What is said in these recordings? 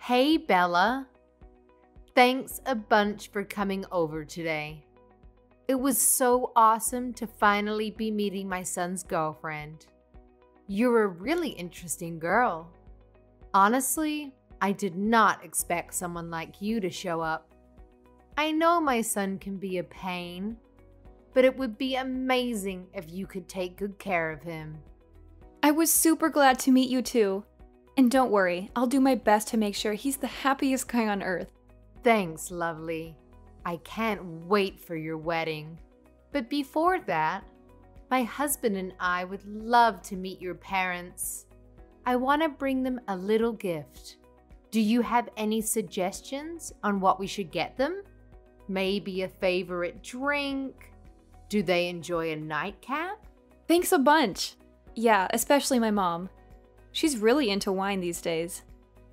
Hey, Bella. Thanks a bunch for coming over today. It was so awesome to finally be meeting my son's girlfriend. You're a really interesting girl. Honestly, I did not expect someone like you to show up. I know my son can be a pain, but it would be amazing if you could take good care of him. I was super glad to meet you too. And don't worry, I'll do my best to make sure he's the happiest guy on earth. Thanks, lovely. I can't wait for your wedding. But before that, my husband and I would love to meet your parents. I want to bring them a little gift. Do you have any suggestions on what we should get them? Maybe a favorite drink? Do they enjoy a nightcap? Thanks a bunch. Yeah, especially my mom. She's really into wine these days.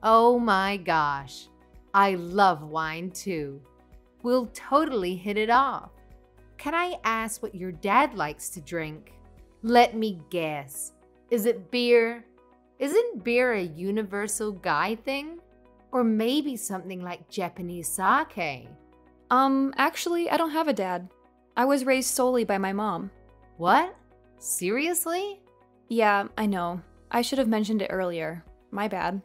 Oh my gosh, I love wine too. We'll totally hit it off. Can I ask what your dad likes to drink? Let me guess. Is it beer? Isn't beer a universal guy thing? Or maybe something like Japanese sake? Actually, I don't have a dad. I was raised solely by my mom. What? Seriously? Yeah, I know. I should have mentioned it earlier. My bad.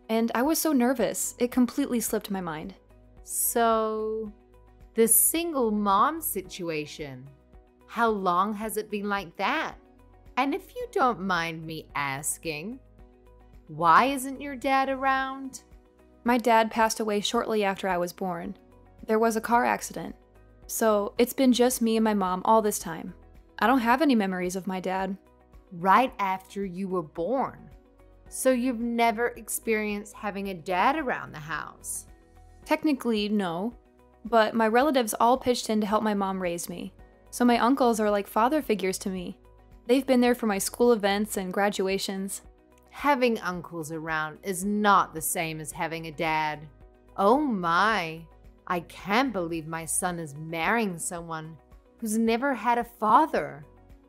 And I was so nervous, it completely slipped my mind. So, the single mom situation, how long has it been like that? And if you don't mind me asking, why isn't your dad around? My dad passed away shortly after I was born. There was a car accident. So, it's been just me and my mom all this time. I don't have any memories of my dad. Right after you were born. So you've never experienced having a dad around the house? Technically, no. But my relatives all pitched in to help my mom raise me. So my uncles are like father figures to me. They've been there for my school events and graduations. Having uncles around is not the same as having a dad. Oh my, I can't believe my son is marrying someone who's never had a father.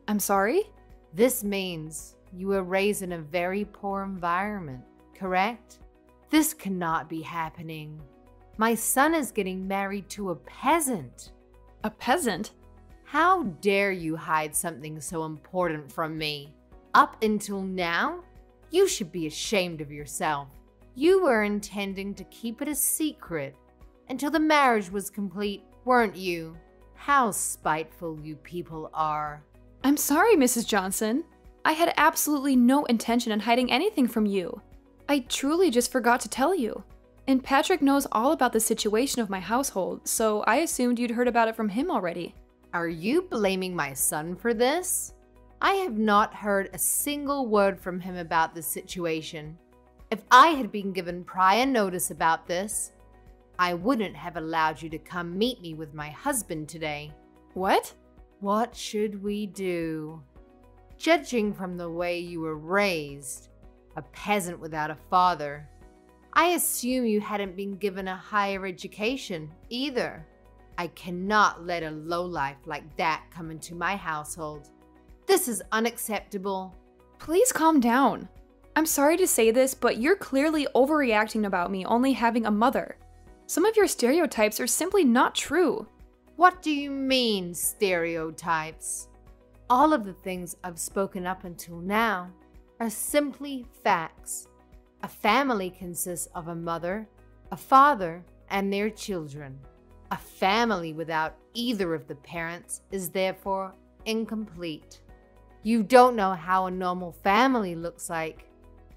I'm sorry? This means you were raised in a very poor environment, correct? This cannot be happening. My son is getting married to a peasant. A peasant? How dare you hide something so important from me? Up until now, you should be ashamed of yourself. You were intending to keep it a secret until the marriage was complete, weren't you? How spiteful you people are. I'm sorry, Mrs. Johnson. I had absolutely no intention in hiding anything from you. I truly just forgot to tell you. And Patrick knows all about the situation of my household, so I assumed you'd heard about it from him already. Are you blaming my son for this? I have not heard a single word from him about this situation. If I had been given prior notice about this, I wouldn't have allowed you to come meet me with my husband today. What? What should we do? Judging from the way you were raised, a peasant without a father, I assume you hadn't been given a higher education either. I cannot let a lowlife like that come into my household. This is unacceptable. Please calm down. I'm sorry to say this, but you're clearly overreacting about me only having a mother. Some of your stereotypes are simply not true. What do you mean, stereotypes? All of the things I've spoken up until now are simply facts. A family consists of a mother, a father, and their children. A family without either of the parents is therefore incomplete. You don't know how a normal family looks like,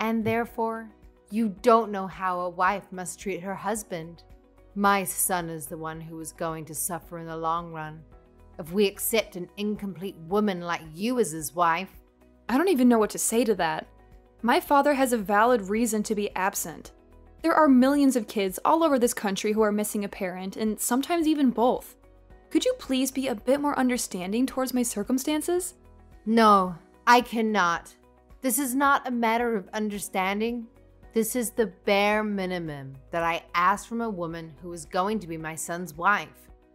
and therefore, you don't know how a wife must treat her husband. My son is the one who is going to suffer in the long run if we accept an incomplete woman like you as his wife. I don't even know what to say to that. My father has a valid reason to be absent. There are millions of kids all over this country who are missing a parent, and sometimes even both. Could you please be a bit more understanding towards my circumstances? No, I cannot. This is not a matter of understanding. This is the bare minimum that I asked from a woman who is going to be my son's wife.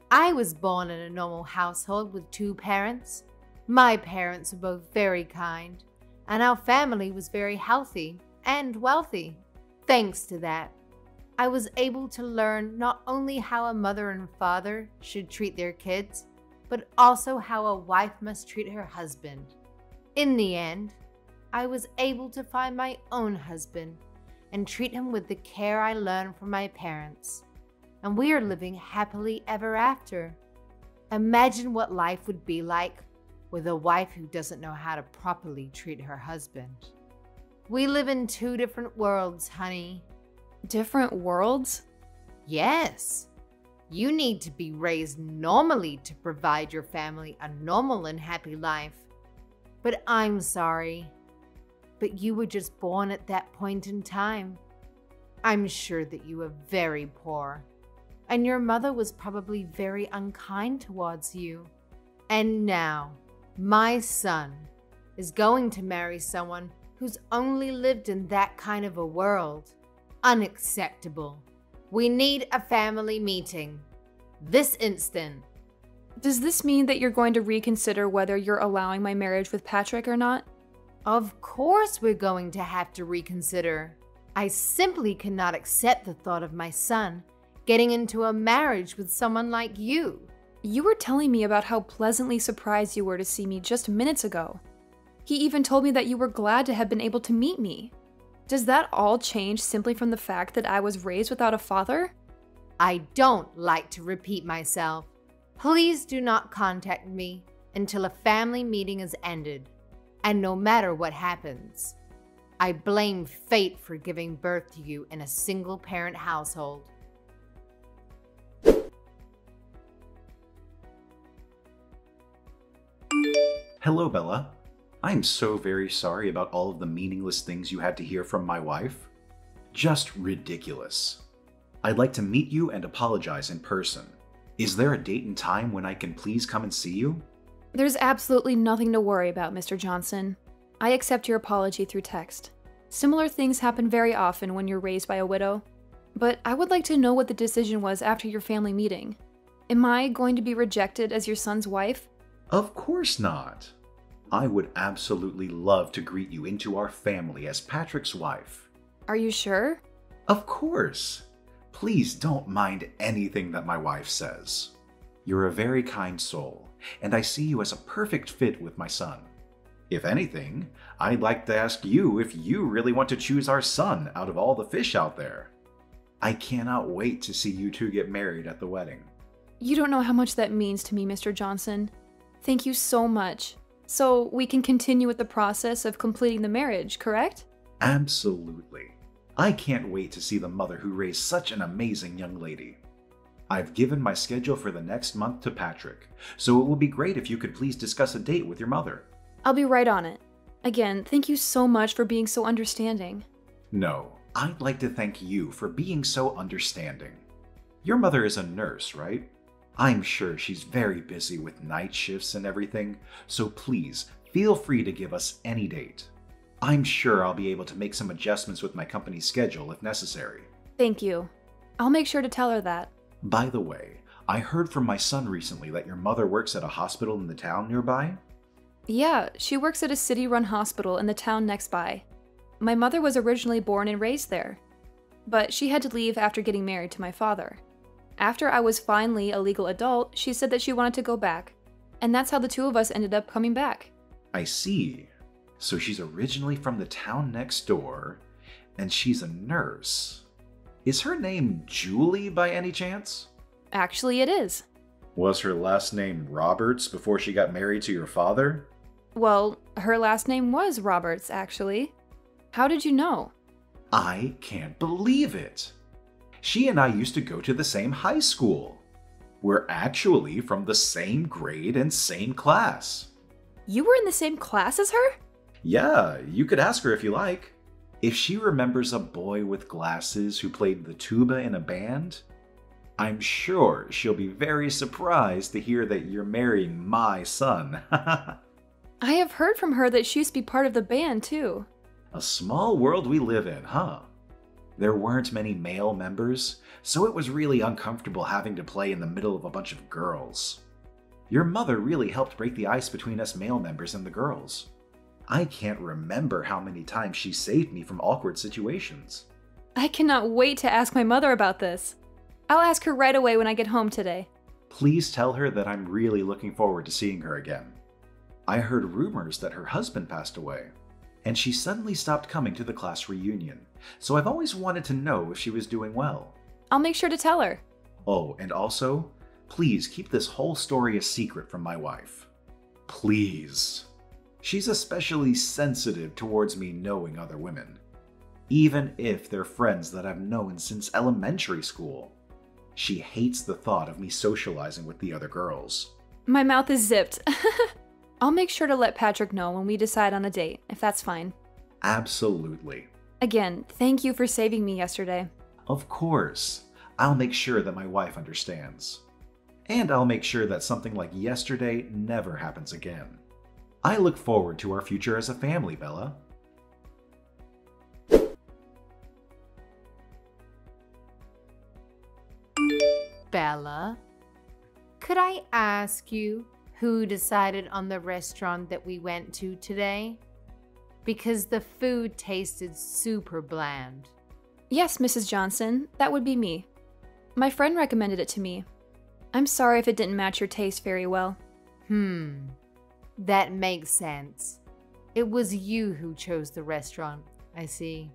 I was born in a normal household with two parents. My parents were both very kind, and our family was very healthy and wealthy. Thanks to that, I was able to learn not only how a mother and father should treat their kids, but also how a wife must treat her husband. In the end, I was able to find my own husband and treat him with the care I learned from my parents. And we are living happily ever after. Imagine what life would be like with a wife who doesn't know how to properly treat her husband. We live in two different worlds, honey. Different worlds? Yes. You need to be raised normally to provide your family a normal and happy life. But I'm sorry. But you were just born at that point in time. I'm sure that you were very poor. And your mother was probably very unkind towards you. And now, my son is going to marry someone who's only lived in that kind of a world. Unacceptable. We need a family meeting. This instant. Does this mean that you're going to reconsider whether you're allowing my marriage with Patrick or not? Of course we're going to have to reconsider. I simply cannot accept the thought of my son getting into a marriage with someone like you. You were telling me about how pleasantly surprised you were to see me just minutes ago. He even told me that you were glad to have been able to meet me. Does that all change simply from the fact that I was raised without a father? I don't like to repeat myself. Please do not contact me until a family meeting is ended. And no matter what happens, I blame fate for giving birth to you in a single-parent household. Hello, Bella. I'm so very sorry about all of the meaningless things you had to hear from my wife. Just ridiculous. I'd like to meet you and apologize in person. Is there a date and time when I can please come and see you? There's absolutely nothing to worry about, Mr. Johnson. I accept your apology through text. Similar things happen very often when you're raised by a widow. But I would like to know what the decision was after your family meeting. Am I going to be rejected as your son's wife? Of course not. I would absolutely love to greet you into our family as Patrick's wife. Are you sure? Of course. Please don't mind anything that my wife says. You're a very kind soul, and I see you as a perfect fit with my son. If anything, I'd like to ask you if you really want to choose our son out of all the fish out there. I cannot wait to see you two get married at the wedding. You don't know how much that means to me, Mr. Johnson. Thank you so much. So we can continue with the process of completing the marriage, correct? Absolutely. I can't wait to see the mother who raised such an amazing young lady. I've given my schedule for the next month to Patrick, so it would be great if you could please discuss a date with your mother. I'll be right on it. Again, thank you so much for being so understanding. No, I'd like to thank you for being so understanding. Your mother is a nurse, right? I'm sure she's very busy with night shifts and everything, so please feel free to give us any date. I'm sure I'll be able to make some adjustments with my company's schedule if necessary. Thank you. I'll make sure to tell her that. By the way, I heard from my son recently that your mother works at a hospital in the town nearby. Yeah, she works at a city-run hospital in the town next by. My mother was originally born and raised there, but she had to leave after getting married to my father. After I was finally a legal adult, she said that she wanted to go back, and that's how the two of us ended up coming back. I see. So she's originally from the town next door, and she's a nurse. Is her name Julie by any chance? Actually, it is. Was her last name Roberts before she got married to your father? Well, her last name was Roberts, actually. How did you know? I can't believe it. She and I used to go to the same high school. We're actually from the same grade and same class. You were in the same class as her? Yeah, you could ask her if you like. If she remembers a boy with glasses who played the tuba in a band, I'm sure she'll be very surprised to hear that you're marrying my son. I have heard from her that she used to be part of the band, too. A small world we live in, huh? There weren't many male members, so it was really uncomfortable having to play in the middle of a bunch of girls. Your mother really helped break the ice between us male members and the girls. I can't remember how many times she saved me from awkward situations. I cannot wait to ask my mother about this. I'll ask her right away when I get home today. Please tell her that I'm really looking forward to seeing her again. I heard rumors that her husband passed away, and she suddenly stopped coming to the class reunion, so I've always wanted to know if she was doing well. I'll make sure to tell her. Oh, and also, please keep this whole story a secret from my wife. Please. She's especially sensitive towards me knowing other women, even if they're friends that I've known since elementary school. She hates the thought of me socializing with the other girls. My mouth is zipped. I'll make sure to let Patrick know when we decide on a date, if that's fine. Absolutely. Again, thank you for saving me yesterday. Of course. I'll make sure that my wife understands. And I'll make sure that something like yesterday never happens again. I look forward to our future as a family, Bella. Bella, could I ask you who decided on the restaurant that we went to today? Because the food tasted super bland. Yes, Mrs. Johnson, that would be me. My friend recommended it to me. I'm sorry if it didn't match your taste very well. That makes sense. It was you who chose the restaurant, I see.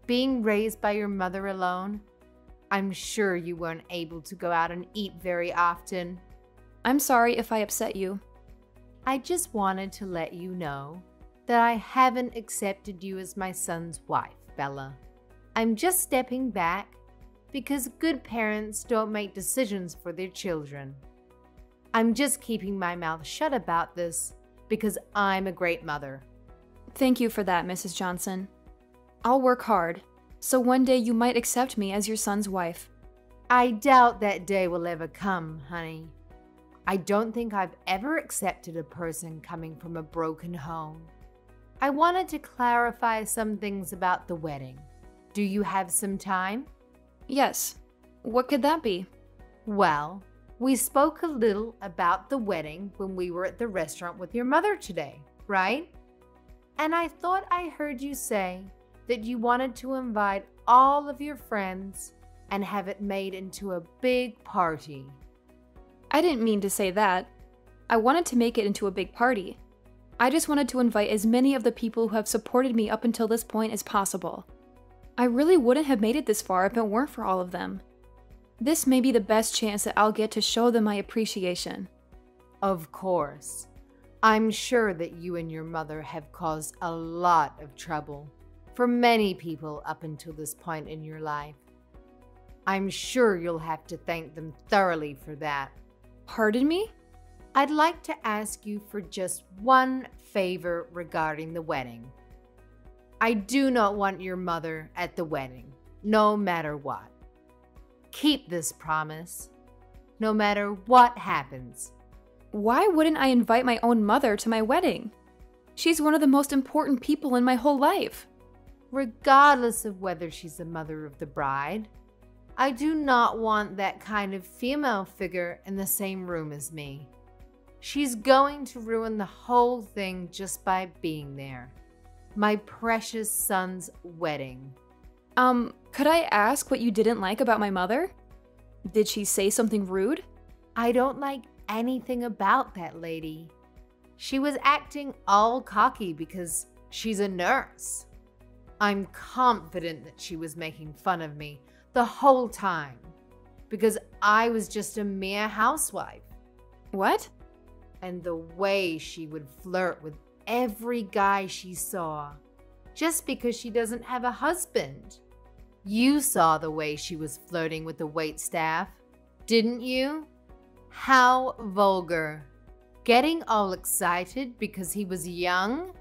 Being raised by your mother alone, I'm sure you weren't able to go out and eat very often. I'm sorry if I upset you. I just wanted to let you know that I haven't accepted you as my son's wife, Bella. I'm just stepping back because good parents don't make decisions for their children. I'm just keeping my mouth shut about this because I'm a great mother. Thank you for that, Mrs. Johnson. I'll work hard, so one day you might accept me as your son's wife. I doubt that day will ever come, honey. I don't think I've ever accepted a person coming from a broken home. I wanted to clarify some things about the wedding. Do you have some time? Yes. What could that be? Well, we spoke a little about the wedding when we were at the restaurant with your mother today, right? And I thought I heard you say that you wanted to invite all of your friends and have it made into a big party. I didn't mean to say that. I wanted to make it into a big party. I just wanted to invite as many of the people who have supported me up until this point as possible. I really wouldn't have made it this far if it weren't for all of them. This may be the best chance that I'll get to show them my appreciation. Of course. I'm sure that you and your mother have caused a lot of trouble for many people up until this point in your life. I'm sure you'll have to thank them thoroughly for that. Pardon me? I'd like to ask you for just one favor regarding the wedding. I do not want your mother at the wedding, no matter what. Keep this promise, no matter what happens. Why wouldn't I invite my own mother to my wedding? She's one of the most important people in my whole life. Regardless of whether she's the mother of the bride, I do not want that kind of female figure in the same room as me. She's going to ruin the whole thing just by being there. My precious son's wedding. Could I ask what you didn't like about my mother? Did she say something rude? I don't like anything about that lady. She was acting all cocky because she's a nurse. I'm confident that she was making fun of me the whole time because I was just a mere housewife. What? And the way she would flirt with every guy she saw just because she doesn't have a husband. You saw the way she was flirting with the waitstaff, didn't you? How vulgar. Getting all excited because he was young?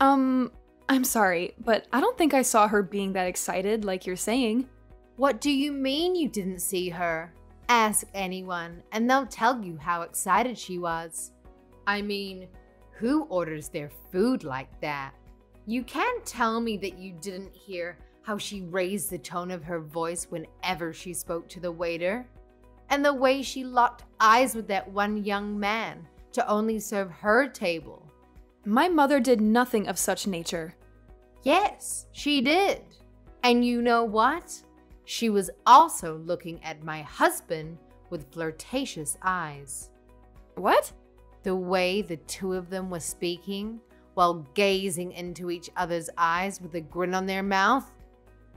I'm sorry, but I don't think I saw her being that excited like you're saying. What do you mean you didn't see her? Ask anyone and they'll tell you how excited she was. I mean, who orders their food like that? You can't tell me that you didn't hear how she raised the tone of her voice whenever she spoke to the waiter, and the way she locked eyes with that one young man to only serve her table. My mother did nothing of such nature. Yes, she did. And you know what? She was also looking at my husband with flirtatious eyes. What? The way the two of them were speaking while gazing into each other's eyes with a grin on their mouth?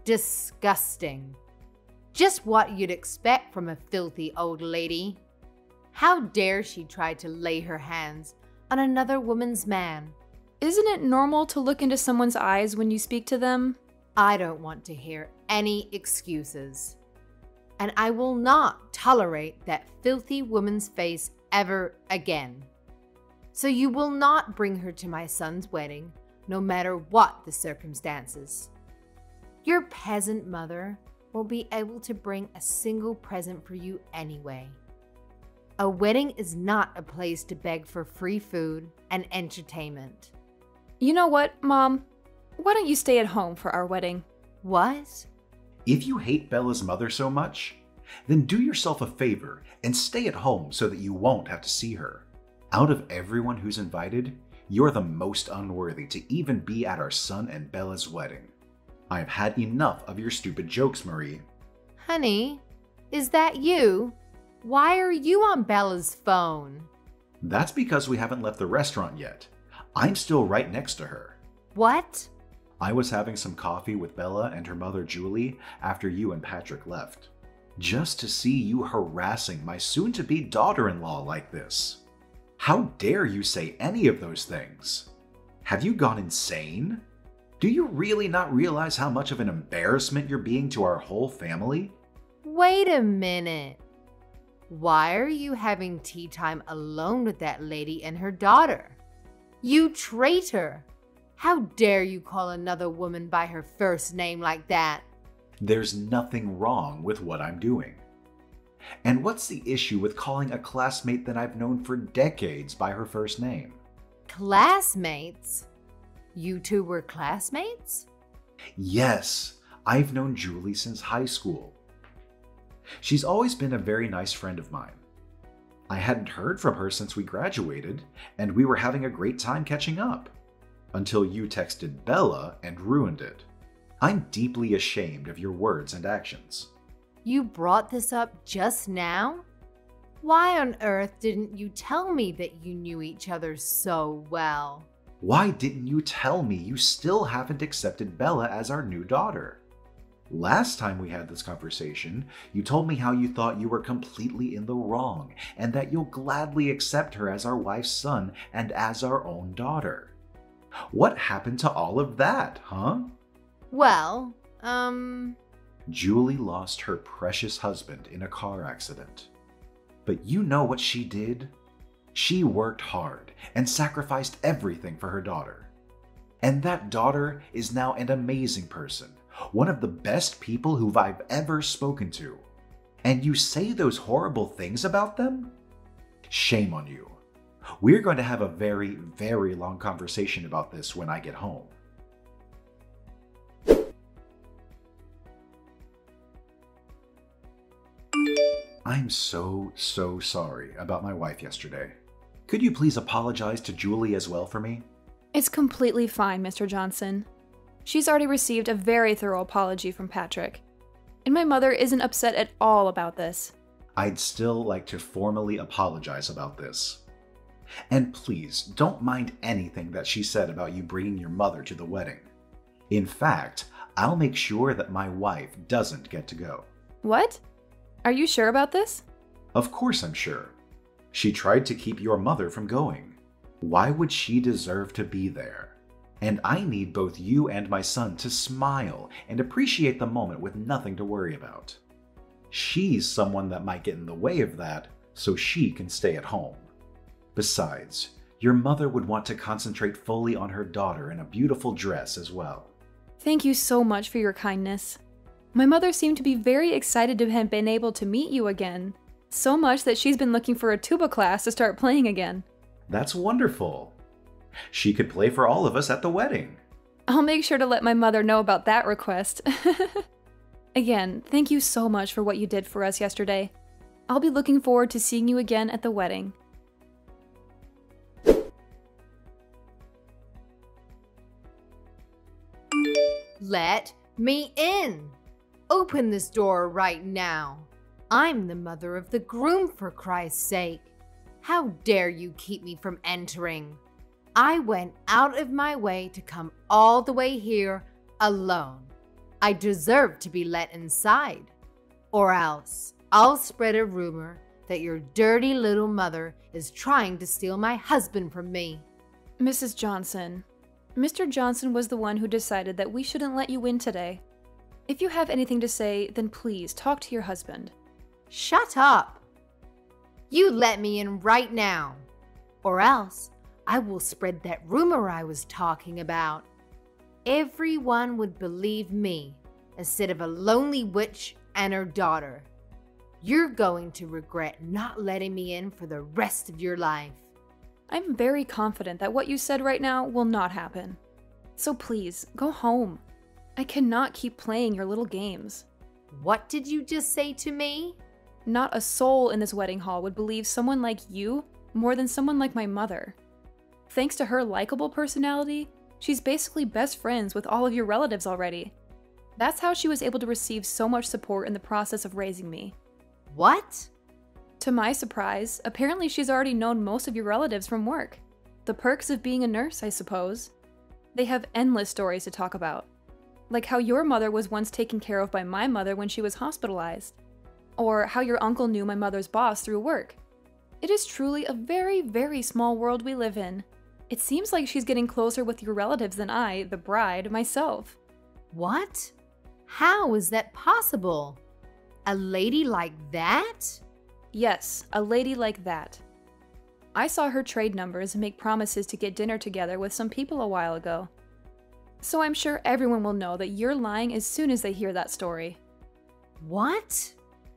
Disgusting. Just what you'd expect from a filthy old lady. How dare she try to lay her hands on another woman's man? Isn't it normal to look into someone's eyes when you speak to them? I don't want to hear any excuses. And I will not tolerate that filthy woman's face ever again. So you will not bring her to my son's wedding, no matter what the circumstances. Your peasant mother won't be able to bring a single present for you anyway. A wedding is not a place to beg for free food and entertainment. You know what, Mom? Why don't you stay at home for our wedding? What? If you hate Bella's mother so much, then do yourself a favor and stay at home so that you won't have to see her. Out of everyone who's invited, you're the most unworthy to even be at our son and Bella's wedding. I've had enough of your stupid jokes, Marie. Honey, is that you? Why are you on Bella's phone? That's because we haven't left the restaurant yet. I'm still right next to her. What? I was having some coffee with Bella and her mother Julie after you and Patrick left. Just to see you harassing my soon-to-be daughter-in-law like this. How dare you say any of those things? Have you gone insane? Do you really not realize how much of an embarrassment you're being to our whole family? Wait a minute. Why are you having tea time alone with that lady and her daughter? You traitor! How dare you call another woman by her first name like that? There's nothing wrong with what I'm doing. And what's the issue with calling a classmate that I've known for decades by her first name? Classmates? You two were classmates? Yes, I've known Julie since high school. She's always been a very nice friend of mine. I hadn't heard from her since we graduated, and we were having a great time catching up. Until you texted Bella and ruined it. I'm deeply ashamed of your words and actions. You brought this up just now? Why on earth didn't you tell me that you knew each other so well? Why didn't you tell me you still haven't accepted Bella as our new daughter? Last time we had this conversation, you told me how you thought you were completely in the wrong and that you'll gladly accept her as our wife's son and as our own daughter. What happened to all of that, huh? Well, Julie lost her precious husband in a car accident. But you know what she did? She worked hard and sacrificed everything for her daughter. And that daughter is now an amazing person, one of the best people who I've ever spoken to. And you say those horrible things about them? Shame on you. We're going to have a very, very long conversation about this when I get home. I'm so sorry about my wife yesterday. Could you please apologize to Julie as well for me? It's completely fine, Mr. Johnson. She's already received a very thorough apology from Patrick. And my mother isn't upset at all about this. I'd still like to formally apologize about this. And please, don't mind anything that she said about you bringing your mother to the wedding. In fact, I'll make sure that my wife doesn't get to go. What? Are you sure about this? Of course I'm sure. She tried to keep your mother from going. Why would she deserve to be there? And I need both you and my son to smile and appreciate the moment with nothing to worry about. She's someone that might get in the way of that, so she can stay at home. Besides, your mother would want to concentrate fully on her daughter in a beautiful dress as well. Thank you so much for your kindness. My mother seemed to be very excited to have been able to meet you again. So much that she's been looking for a tuba class to start playing again. That's wonderful. She could play for all of us at the wedding. I'll make sure to let my mother know about that request. Again, thank you so much for what you did for us yesterday. I'll be looking forward to seeing you again at the wedding. Let me in. Open this door right now. I'm the mother of the groom, for Christ's sake. How dare you keep me from entering? I went out of my way to come all the way here alone. I deserve to be let inside. Or else I'll spread a rumor that your dirty little mother is trying to steal my husband from me. Mrs. Johnson, Mr. Johnson was the one who decided that we shouldn't let you in today. If you have anything to say, then please talk to your husband. Shut up. You let me in right now, or else I will spread that rumor I was talking about. Everyone would believe me instead of a lonely witch and her daughter. You're going to regret not letting me in for the rest of your life. I'm very confident that what you said right now will not happen. So please, go home. I cannot keep playing your little games. What did you just say to me? Not a soul in this wedding hall would believe someone like you more than someone like my mother. Thanks to her likable personality, she's basically best friends with all of your relatives already. That's how she was able to receive so much support in the process of raising me. What? To my surprise, apparently she's already known most of your relatives from work. The perks of being a nurse, I suppose. They have endless stories to talk about. Like how your mother was once taken care of by my mother when she was hospitalized. Or how your uncle knew my mother's boss through work. It is truly a very, very small world we live in. It seems like she's getting closer with your relatives than I, the bride, myself. What? How is that possible? A lady like that? Yes, a lady like that. I saw her trade numbers and make promises to get dinner together with some people a while ago. So I'm sure everyone will know that you're lying as soon as they hear that story. What?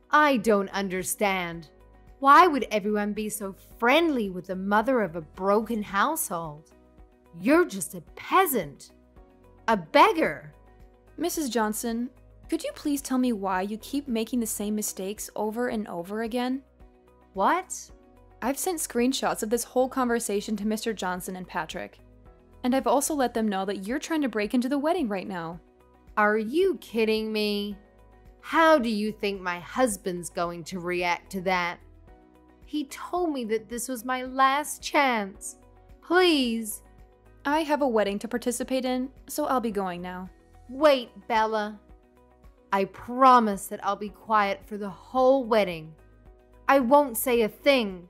I don't understand. Why would everyone be so friendly with the mother of a broken household? You're just a peasant. A beggar. Mrs. Johnson, could you please tell me why you keep making the same mistakes over and over again? What? I've sent screenshots of this whole conversation to Mr. Johnson and Patrick. And I've also let them know that you're trying to break into the wedding right now. Are you kidding me? How do you think my husband's going to react to that? He told me that this was my last chance. Please. I have a wedding to participate in, so I'll be going now. Wait, Bella. I promise that I'll be quiet for the whole wedding. I won't say a thing.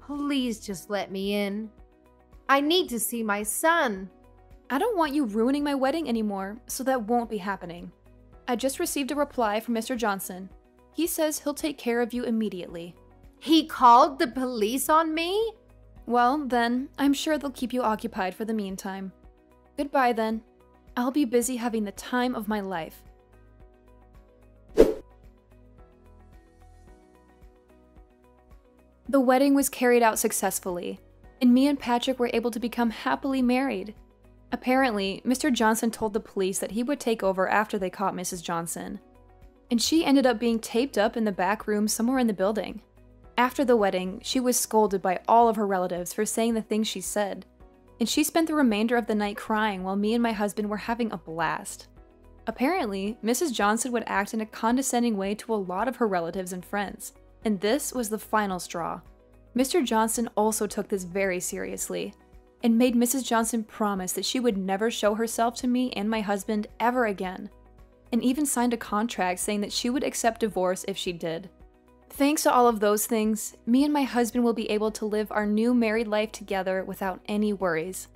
Please just let me in. I need to see my son. I don't want you ruining my wedding anymore, so that won't be happening. I just received a reply from Mr. Johnson. He says he'll take care of you immediately. He called the police on me? Well, then, I'm sure they'll keep you occupied for the meantime. Goodbye, then. I'll be busy having the time of my life. The wedding was carried out successfully, and me and Patrick were able to become happily married. Apparently, Mr. Johnson told the police that he would take over after they caught Mrs. Johnson, and she ended up being taped up in the back room somewhere in the building. After the wedding, she was scolded by all of her relatives for saying the things she said, and she spent the remainder of the night crying while me and my husband were having a blast. Apparently, Mrs. Johnson would act in a condescending way to a lot of her relatives and friends, and this was the final straw. Mr. Johnson also took this very seriously, and made Mrs. Johnson promise that she would never show herself to me and my husband ever again, and even signed a contract saying that she would accept divorce if she did. Thanks to all of those things, me and my husband will be able to live our new married life together without any worries.